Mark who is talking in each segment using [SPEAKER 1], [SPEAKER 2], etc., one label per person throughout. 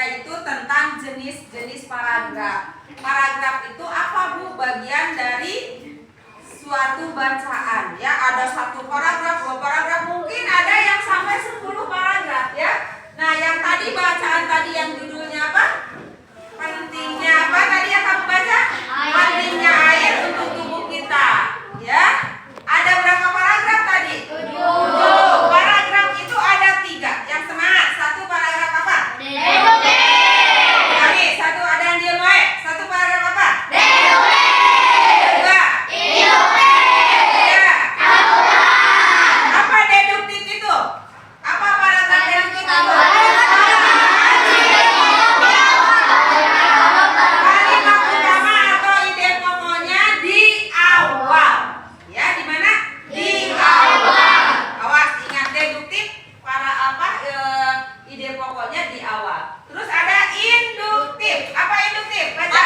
[SPEAKER 1] yaitu tentang jenis-jenis paragraf. Paragraf itu apa Bu? Bagian dari suatu bacaan ya. Ada satu paragraf, dua paragraf, mungkin ada yang sampai 10 paragraf ya. Nah, yang tadi bacaan tadi yang judulnya apa? Pentingnya apa tadi yang kamu baca? Pentingnya air untuk tubuh kita ya. Ada berapa paragraf tadi? 7. Paragraf itu ada 3. Yang semangat, satu paragraf apa? Lagi, satu ada yang diem wae. Satu paragraf apa? Dua. Tiga. Apa deduktif itu? Apa paragraf deduktif itu? Kalimat utama atau ide pokoknya di awal. Ya, di mana? Di awal. Awas, ingat deduktif para apa? Ide pokoknya di awal. Terus ada induktif. Apa induktif? Baca.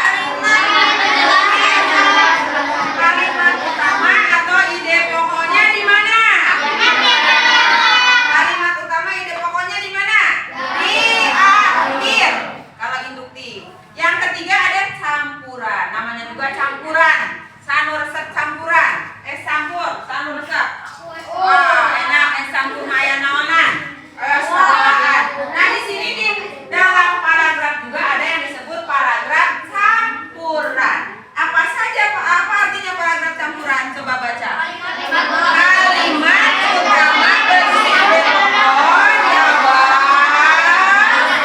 [SPEAKER 1] Kalimat utama atau ide pokoknya di mana? Kalimat utama ide pokoknya di mana? Di akhir. Kalau induktif. Yang ketiga ada campuran. Namanya juga campuran. Sanu resep campuran. Campur, sanu resep. Wah, enak campur maya naonan. Sebelahan. Nah, di sini di dalam paragraf juga ada yang disebut paragraf campuran. Apa saja apa artinya paragraf campuran? Coba baca. Kalimat utama berisi ide pokok di awal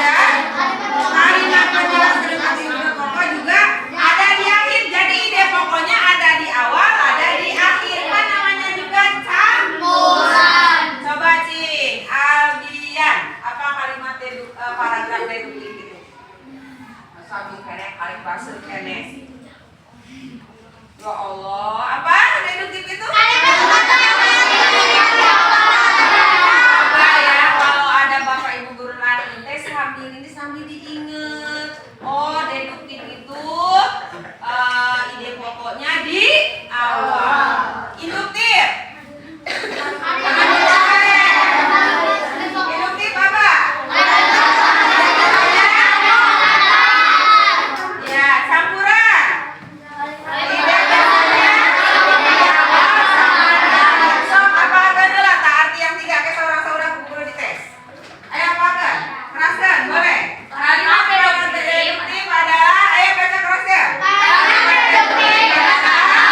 [SPEAKER 1] ya. Kalimat penjelasan arti ide pokok juga ada di akhir. Jadi ide pokoknya ada di awal, ada di akhir. Kan namanya juga campuran. Coba Cing, Aldian, apa kalimat paragraf deduktif itu? Sambil kene kali pasir kene. Ya Allah, apa deduktif itu? Coba ya, kalau ada Bapak Ibu guru lain teh sambil ini sambil diinget. Oh, deduktif itu ide pokoknya di awal. Induktif. Induktif apa? Ya, campuran. Ide pokoknya di awal sama di akhir. Sok apa adalah tak arti yang 3 ke seorang-seorang guru di tes. Ayo apakan? Keraskan, boleh. Kalimat deduktif adalah, ayo baca keraskan. Kalimat deduktif adalah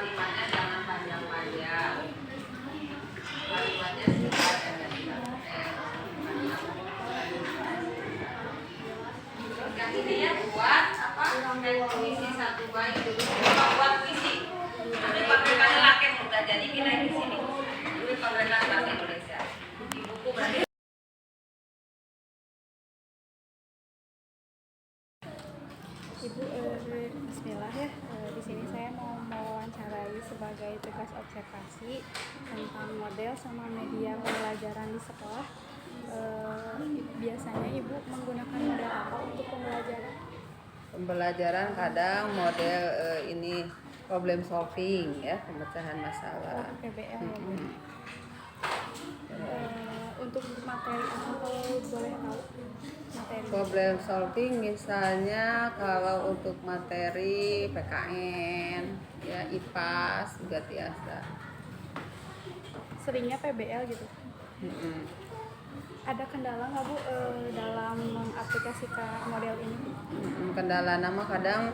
[SPEAKER 1] kalimatnya jangan panjang-panjang. Kalimatnya singkat dan tidak terus yang ininya buat apa? Puisi satu bayi dulu buat puisi. Nanti pakai laki mudah jadi kita di sini. Dulu pemerintah bahasa Indonesia. Di buku berarti.
[SPEAKER 2] Ibu, Bismillah ya. Di sini saya mau mewawancarai sebagai tugas observasi tentang model sama media pembelajaran di sekolah. Biasanya Ibu menggunakan model apa untuk pembelajaran?
[SPEAKER 3] Pembelajaran kadang model ini problem solving ya, pemecahan masalah.
[SPEAKER 2] PBL ya Bu. Untuk materi apa kalau boleh tahu materi?
[SPEAKER 3] Problem solving misalnya kalau untuk materi PKN ya, IPAS juga biasa.
[SPEAKER 2] Seringnya PBL gitu. Ada kendala nggak Bu dalam mengaplikasikan model ini?
[SPEAKER 3] Kendala nama kadang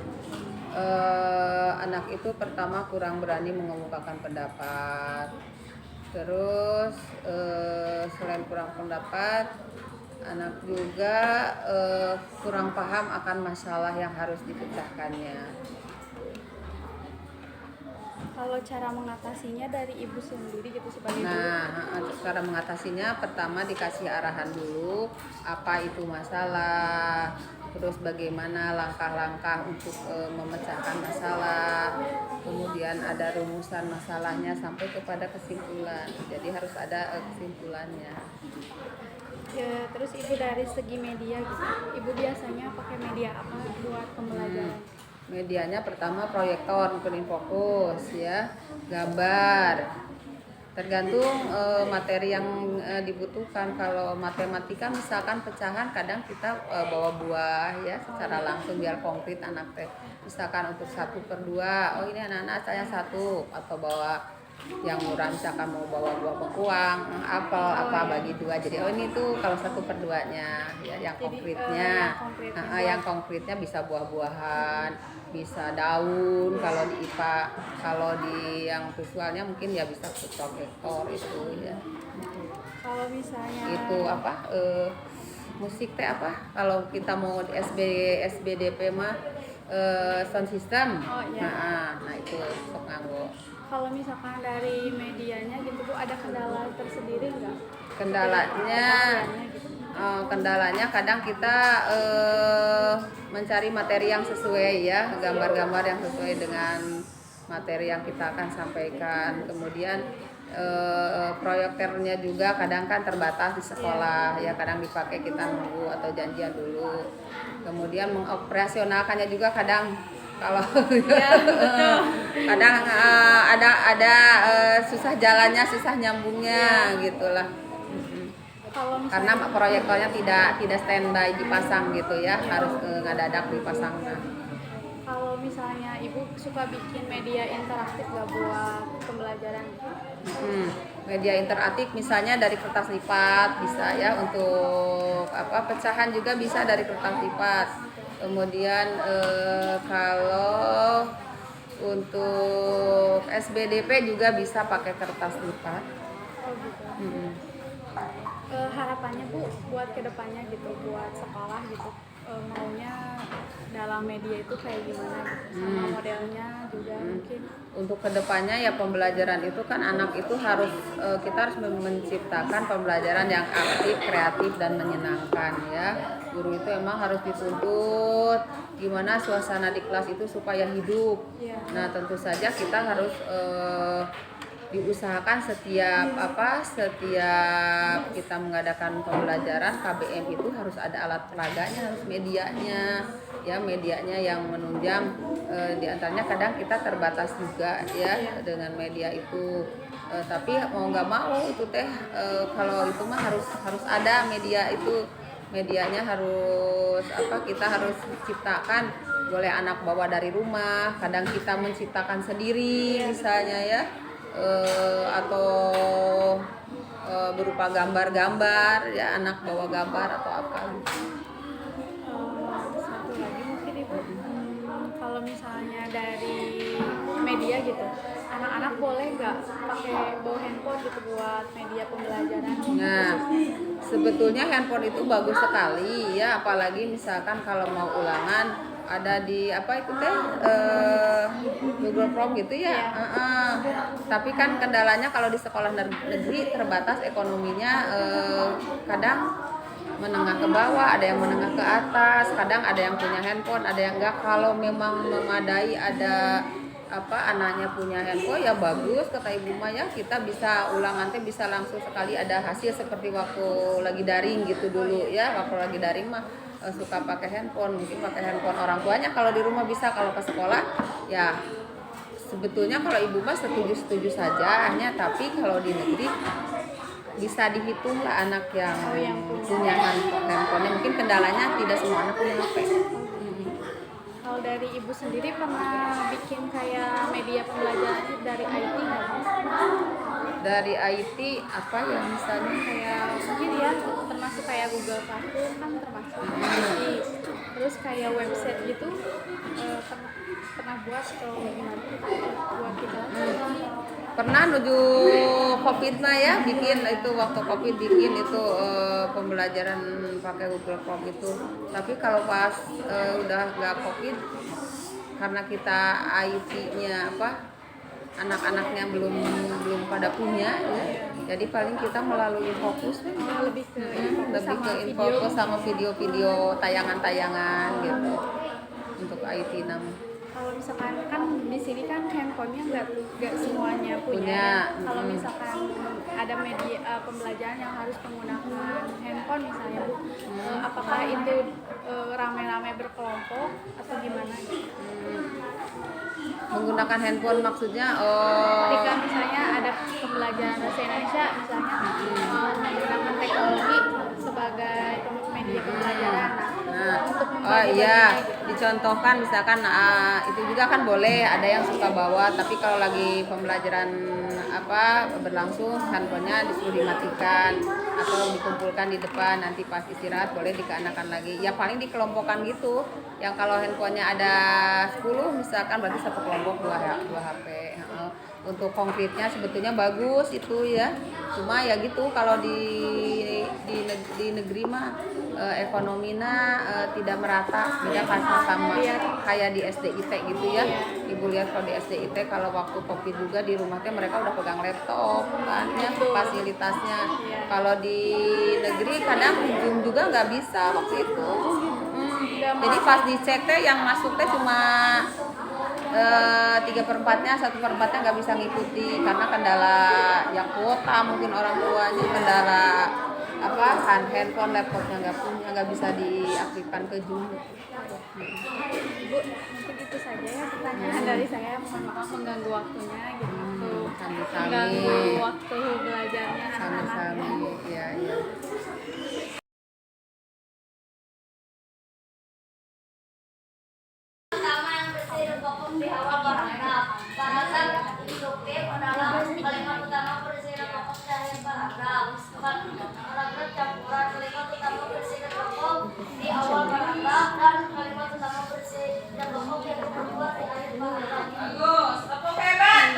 [SPEAKER 3] anak itu pertama kurang berani mengemukakan pendapat. Terus selain kurang pendapat, anak juga kurang paham akan masalah yang harus dipecahkannya.
[SPEAKER 2] Kalau cara mengatasinya dari Ibu sendiri gitu sebagai guru?
[SPEAKER 3] Nah, cara mengatasinya pertama dikasih arahan dulu apa itu masalah, terus bagaimana langkah-langkah untuk memecahkan masalah, kemudian ada rumusan masalahnya sampai kepada kesimpulan. Jadi harus ada kesimpulannya.
[SPEAKER 2] Ya, terus Ibu dari segi media gitu, Ibu biasanya pakai media apa buat pembelajaran?
[SPEAKER 3] Medianya pertama proyektor, mungkin fokus ya, gambar. Tergantung materi yang dibutuhkan. Kalau matematika misalkan pecahan kadang kita bawa buah ya secara langsung biar konkret anak teh. Misalkan untuk 1/2, oh ini anak-anak saya 1, atau bawa yang murah misalkan mau bawa buah bengkuang, apel, apa bagi 2. Jadi oh ini tuh kalau 1/2-nya ya yang konkretnya. Yang konkretnya bisa buah-buahan, bisa daun kalau di IPA, kalau di yang visualnya mungkin ya bisa proyektor itu ya.
[SPEAKER 2] Kalau misalnya
[SPEAKER 3] Itu apa musik teh apa? Kalau kita mau di SBDP mah sound system.
[SPEAKER 2] Oh, iya.
[SPEAKER 3] Nah itu sok nganggo.
[SPEAKER 2] kalau misalkan dari medianya gitu Bu, ada kendala tersendiri nggak?
[SPEAKER 3] Kendalanya
[SPEAKER 2] Gitu.
[SPEAKER 3] Kendalanya kadang kita mencari materi yang sesuai ya, gambar-gambar yang sesuai dengan materi yang kita akan sampaikan. Kemudian proyektornya juga kadang kan terbatas di sekolah ya, kadang dipakai kita nunggu atau janjian dulu. Kemudian mengoperasionalkannya juga kadang kalau
[SPEAKER 2] Ya, betul.
[SPEAKER 3] kadang ada susah jalannya, susah nyambungnya gitulah.
[SPEAKER 2] Kalau
[SPEAKER 3] Karena
[SPEAKER 2] misalnya
[SPEAKER 3] proyektornya tidak standby dipasang gitu ya, harus ngadadak dipasang.
[SPEAKER 2] kalau misalnya Ibu suka bikin media interaktif nggak buat pembelajaran?
[SPEAKER 3] Media interaktif misalnya dari kertas lipat bisa ya, untuk pecahan juga bisa dari kertas lipat. Kemudian kalau untuk SBDP juga bisa pakai kertas lipat.
[SPEAKER 2] Oh gitu. Harapannya Bu buat kedepannya gitu, buat sekolah gitu, maunya dalam media itu kayak gimana gitu, sama modelnya juga mungkin.
[SPEAKER 3] Untuk kedepannya ya pembelajaran itu kan anak itu harus kita harus menciptakan pembelajaran yang aktif, kreatif dan menyenangkan ya. Guru itu emang harus dituntut gimana suasana di kelas itu supaya hidup.
[SPEAKER 2] Yeah.
[SPEAKER 3] Nah tentu saja kita harus diusahakan setiap kita mengadakan pembelajaran KBM itu harus ada alat peraganya, harus medianya ya, medianya yang menunjang. Diantaranya kadang kita terbatas juga ya dengan media itu, tapi mau nggak mau itu teh kalau itu mah harus ada media itu, medianya harus kita harus ciptakan. Boleh anak bawa dari rumah, kadang kita menciptakan sendiri misalnya ya, atau berupa gambar-gambar ya, anak bawa gambar atau apa gitu.
[SPEAKER 2] Satu lagi mungkin Ibu, kalau misalnya dari media gitu, boleh nggak pakai bawa handphone gitu buat media pembelajaran?
[SPEAKER 3] Nah, sebetulnya handphone itu bagus sekali ya, apalagi misalkan kalau mau ulangan ada di apa itu teh Google Form gitu ya. Tapi kan kendalanya kalau di sekolah negeri terbatas ekonominya, kadang menengah ke bawah, ada yang menengah ke atas, kadang ada yang punya handphone, ada yang enggak. Kalau memang memadai ada apa anaknya punya handphone ya bagus, kata ibu mah ya kita bisa ulangan teh bisa langsung sekali ada hasil seperti waktu lagi daring gitu dulu ya. Waktu lagi daring mah suka pakai handphone, mungkin pakai handphone orang tuanya kalau di rumah bisa, kalau ke sekolah ya sebetulnya kalau ibu mah setuju saja hanya, tapi kalau di negeri bisa dihitung lah anak yang punya handphone. Mungkin kendalanya tidak semua anak punya HP.
[SPEAKER 2] Kalau dari ibu sendiri pernah bikin kayak media pembelajaran dari IT nggak?
[SPEAKER 3] Dari IT apa ya misalnya?
[SPEAKER 2] Kayak mungkin ya termasuk kayak Google Classroom kan termasuk IT. Terus kayak website gitu pernah buat atau gimana buat kita?
[SPEAKER 3] Pernah menuju COVID mah ya, bikin itu waktu COVID bikin itu pembelajaran pakai Google Form itu. Tapi kalau pas udah nggak COVID, karena kita IT-nya apa anak-anaknya belum pada punya ya, jadi paling kita melalui Infocus
[SPEAKER 2] lebih ke
[SPEAKER 3] Infocus sama video-video tayangan-tayangan gitu untuk IT namanya.
[SPEAKER 2] Kalau misalkan kan di sini kan handphonenya nggak semuanya punya. Kalau misalkan ada media pembelajaran yang harus menggunakan handphone misalnya Bu, apakah itu rame-rame berkelompok atau gimana?
[SPEAKER 3] Menggunakan handphone maksudnya
[SPEAKER 2] ketika misalnya ada pembelajaran bahasa Indonesia misalnya menggunakan teknologi sebagai media pembelajaran.
[SPEAKER 3] Oh iya, dicontohkan misalkan itu juga kan boleh, ada yang suka bawa, tapi kalau lagi pembelajaran apa berlangsung handphonenya disuruh dimatikan atau dikumpulkan di depan, nanti pas istirahat boleh dikenakan lagi. Ya paling dikelompokkan gitu. Yang kalau handphonenya ada 10 misalkan berarti satu kelompok 2 HP. Untuk konkretnya sebetulnya bagus itu ya. Cuma ya gitu kalau di negeri mah ekonominya tidak merata, beda sama kayak di SDIT gitu ya. Ibu lihat kalau di SDIT kalau waktu COVID juga di rumahnya mereka udah pegang laptop kan ya fasilitasnya. Kalau di negeri kadang Zoom juga nggak bisa waktu itu. Jadi pas dicek teh yang masuk teh cuma 3/4-nya, 1/4-nya nggak bisa ngikuti karena kendala yang kuota, mungkin orang tuanya kendala apa handphone laptopnya nggak bisa diaktifkan ke Zoom.
[SPEAKER 2] Bu, mungkin itu saja ya pertanyaan dari saya. Mohon maaf mengganggu waktunya gitu. Mengganggu waktu belajarnya anak-anaknya.
[SPEAKER 3] Iya.
[SPEAKER 4] Di awal paragraf, balasan induktif adalah kalimat utama berisi dan pokok dari paragraf. Paragraf campuran kalimat utama berisi dan pokok di awal paragraf dan kalimat utama berisi dan pokok yang kedua di akhir paragraf.
[SPEAKER 1] Bagus, tepuk hebat.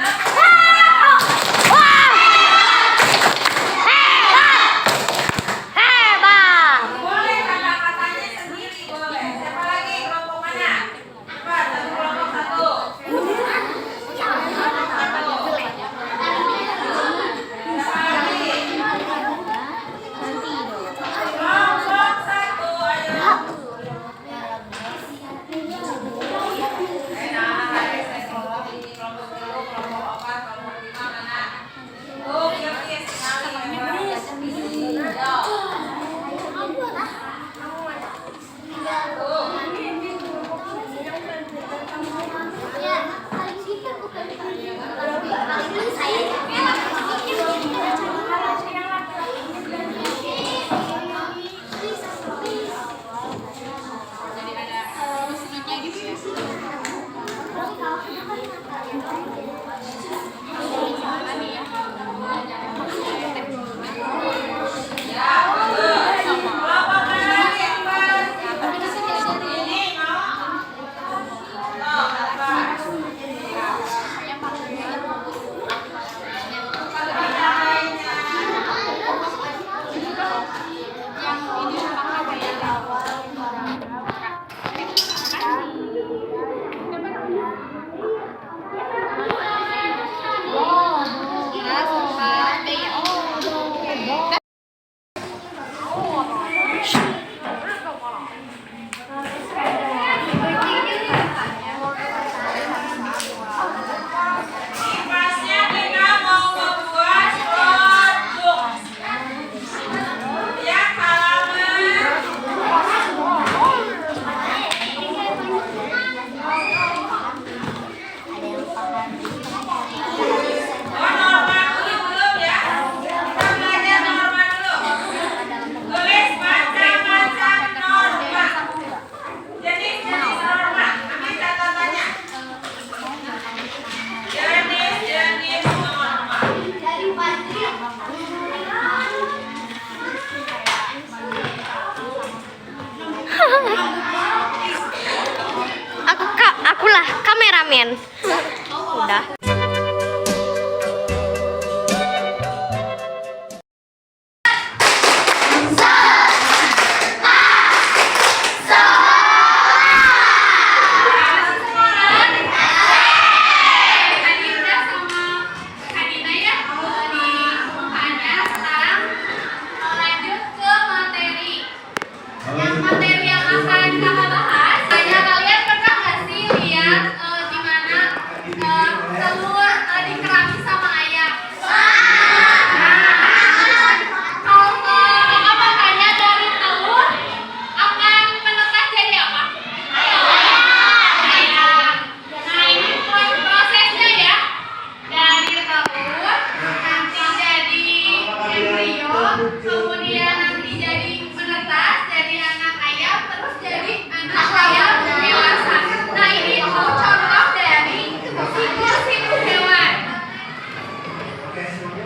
[SPEAKER 1] Boleh kata-katanya sendiri boleh. Siapa lagi kelompok mana? Cepat, satu kelompok satu.
[SPEAKER 5] Amin. Udah.
[SPEAKER 2] Kemudian nanti jadi menetas, jadi anak ayam, terus jadi anak ayam dewasa. Nah ini tuh contoh dari siklus hewan.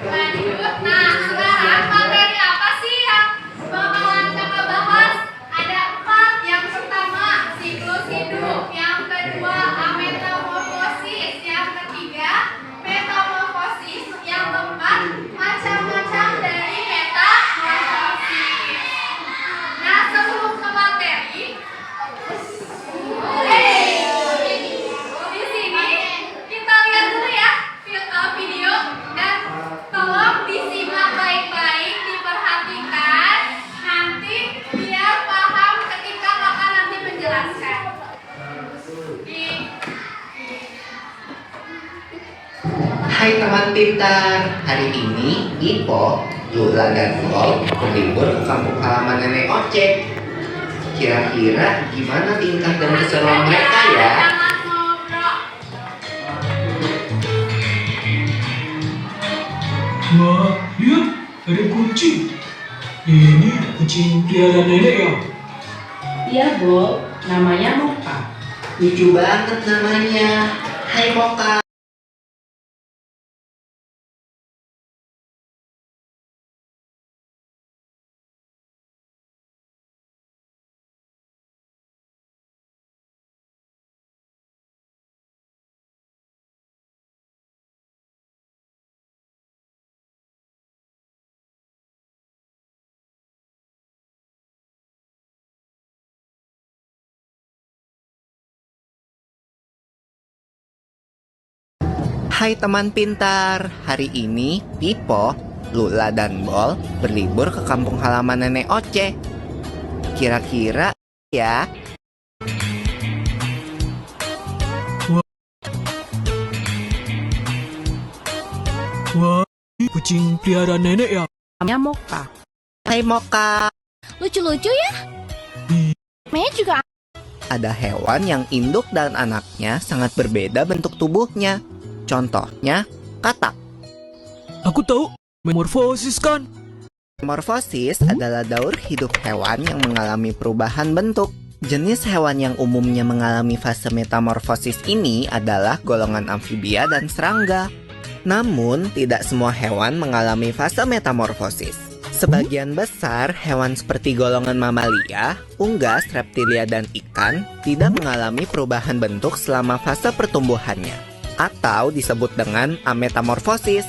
[SPEAKER 2] Lanjut, nah sekarang materi apa sih yang bakalan kakak bahas? Ada 4. Yang pertama siklus hidup, yang kedua ametamorfosis, yang ketiga metamorfosis, yang keempat macam-macam dari metamorfosis. Nah sebelum ke materi, di sini kita lihat dulu ya video dan tolong disimak baik-baik, diperhatikan nanti biar paham ketika kakak nanti menjelaskan.
[SPEAKER 6] Hai teman pintar, hari ini Ipo, Lula, dan Bol berlibur ke kampung halaman nenek Ocek. Kira-kira gimana tingkah dan keseruan mereka ya?
[SPEAKER 2] Jangan ngobrol.
[SPEAKER 7] Wah, lihat ada kucing. Ini kucing piara nenek ya?
[SPEAKER 8] Iya, Bo. Namanya Moka.
[SPEAKER 6] Lucu banget namanya. Hai Moka. Hai teman pintar, hari ini Pipo, Lula, dan Bol berlibur ke kampung halaman nenek Ocek. Kira-kira ya?
[SPEAKER 7] Wah, kucing piara nenek ya?
[SPEAKER 8] Namanya Moka.
[SPEAKER 6] Hai Moka.
[SPEAKER 5] Lucu-lucu ya? Namanya juga
[SPEAKER 6] Ada hewan yang induk dan anaknya sangat berbeda bentuk tubuhnya. Contohnya, katak.
[SPEAKER 7] Aku tahu, metamorfosis kan?
[SPEAKER 6] Metamorfosis adalah daur hidup hewan yang mengalami perubahan bentuk. Jenis hewan yang umumnya mengalami fase metamorfosis ini adalah golongan amfibia dan serangga. Namun, tidak semua hewan mengalami fase metamorfosis. Sebagian besar hewan seperti golongan mamalia, unggas, reptilia, dan ikan tidak mengalami perubahan bentuk selama fase pertumbuhannya, atau disebut dengan ametamorfosis.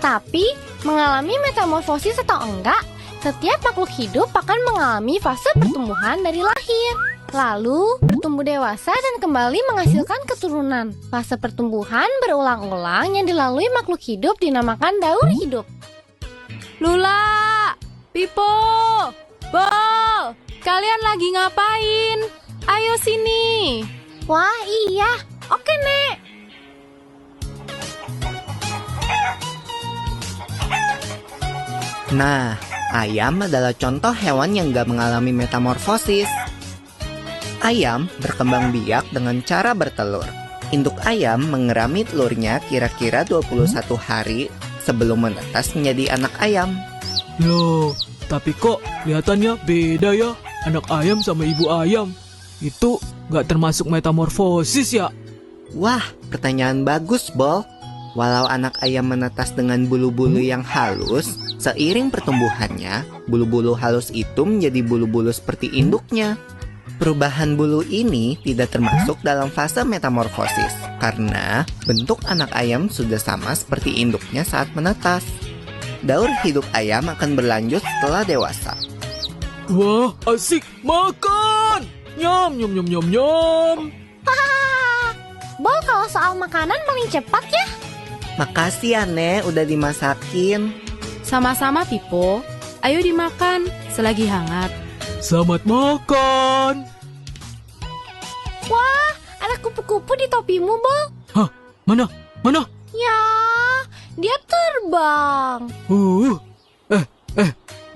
[SPEAKER 5] Tapi, mengalami metamorfosis atau enggak, setiap makhluk hidup akan mengalami fase pertumbuhan dari lahir. Lalu, bertumbuh dewasa dan kembali menghasilkan keturunan. Fase pertumbuhan berulang-ulang yang dilalui makhluk hidup dinamakan daur hidup.
[SPEAKER 9] Lula, Pipo, Bol, kalian lagi ngapain? Ayo sini.
[SPEAKER 5] Wah iya, oke Nek.
[SPEAKER 6] Nah, ayam adalah contoh hewan yang gak mengalami metamorfosis. Ayam berkembang biak dengan cara bertelur. Induk ayam mengerami telurnya kira-kira 21 hari sebelum menetas menjadi anak ayam.
[SPEAKER 7] Loh, tapi kok kelihatannya beda ya? Anak ayam sama ibu ayam. Itu nggak termasuk metamorfosis ya?
[SPEAKER 6] Wah, pertanyaan bagus, Bol. Walau anak ayam menetas dengan bulu-bulu yang halus, seiring pertumbuhannya, bulu-bulu halus itu menjadi bulu-bulu seperti induknya. Perubahan bulu ini tidak termasuk dalam fase metamorfosis karena bentuk anak ayam sudah sama seperti induknya saat menetas. Daur hidup ayam akan berlanjut setelah dewasa.
[SPEAKER 7] Wah, asik makan. Nyam, nyam, nyam, nyam, nyam.
[SPEAKER 5] Bol, kalau soal makanan paling cepat ya.
[SPEAKER 6] Makasih ya, Nek, udah dimasakin.
[SPEAKER 9] Sama-sama, Pipo. Ayo dimakan selagi hangat.
[SPEAKER 7] Selamat makan.
[SPEAKER 5] Wah, ada kupu-kupu di topimu, Bol.
[SPEAKER 7] Hah, mana? Mana?
[SPEAKER 5] Ya, dia terbang.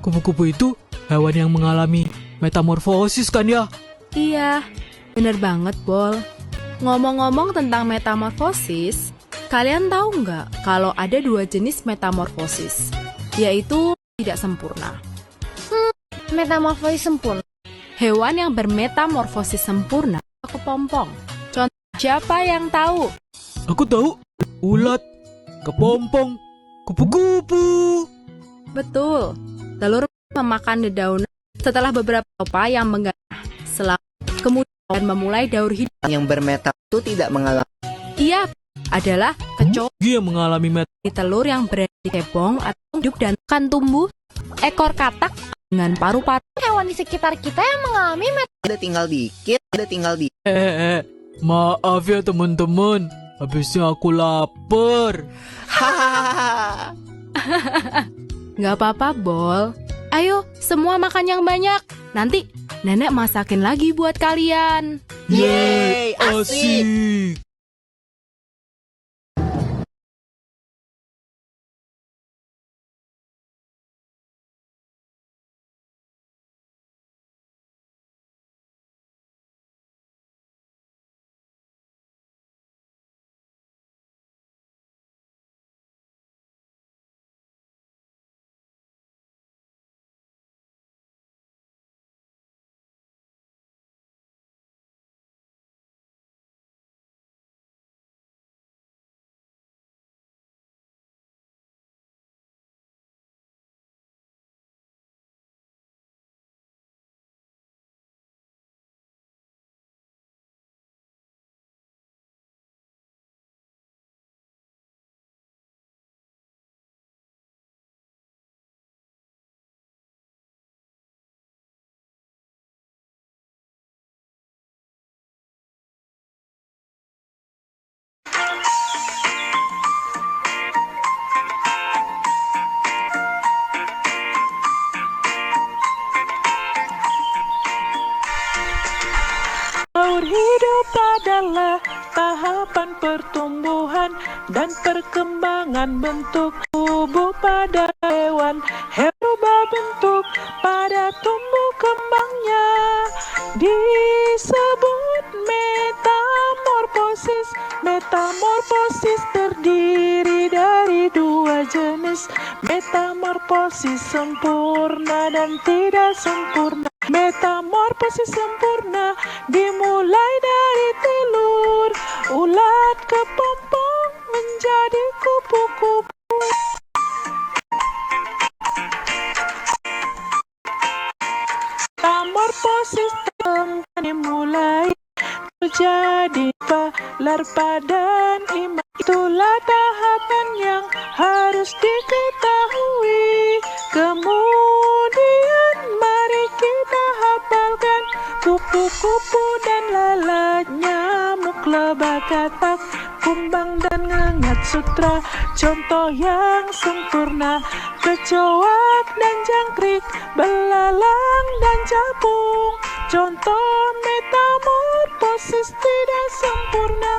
[SPEAKER 7] Kupu-kupu itu hewan yang mengalami metamorfosis kan ya?
[SPEAKER 9] Iya, bener banget, Bol. Ngomong-ngomong tentang metamorfosis, kalian tahu nggak kalau ada 2 jenis metamorfosis, yaitu tidak sempurna.
[SPEAKER 5] Metamorfosis sempurna.
[SPEAKER 9] Hewan yang bermetamorfosis sempurna kepompong. Contoh, siapa yang tahu?
[SPEAKER 7] Aku tahu. Ulat, kepompong, kupu-kupu.
[SPEAKER 9] Betul. Telur memakan dedaunan setelah beberapa opa yang mengganah. Kemudian memulai daur hidup.
[SPEAKER 6] Yang bermeta itu tidak mengalami.
[SPEAKER 9] Ia adalah kecoa
[SPEAKER 7] Dia mengalami
[SPEAKER 9] di telur yang berada di kebong atau hidup dan akan tumbuh ekor katak dengan paru-paru.
[SPEAKER 5] Hewan di sekitar kita yang mengalami
[SPEAKER 6] Ada tinggal dikit.
[SPEAKER 7] Maaf ya teman-teman. Habisnya aku lapar.
[SPEAKER 6] Hahaha.
[SPEAKER 9] Nggak apa-apa, Bol. Ayo, semua makan yang banyak. Nanti nenek masakin lagi buat kalian.
[SPEAKER 6] Yeay, asik.
[SPEAKER 10] Daur hidup adalah tahapan pertumbuhan dan perkembangan bentuk tubuh pada hewan. Berubah bentuk pada tumbuh kembangnya disebut metamorfosis. Metamorfosis terdiri dari 2 jenis, metamorfosis sempurna dan tidak sempurna. Metamorfosis sempurna dimulai dari telur ulat kepompong menjadi kupu-kupu. Metamorfosis dimulai terjadi larva dan iman. Itulah tahapan yang harus diketahui. Kemudian mari kita hafalkan kupu-kupu dan lalat, nyamuk, lebah, katak, kumbang dan ngengat sutra. Contoh yang sempurna, kecoak dan jangkrik, belalang dan capung. Contoh metamorfosis tidak sempurna.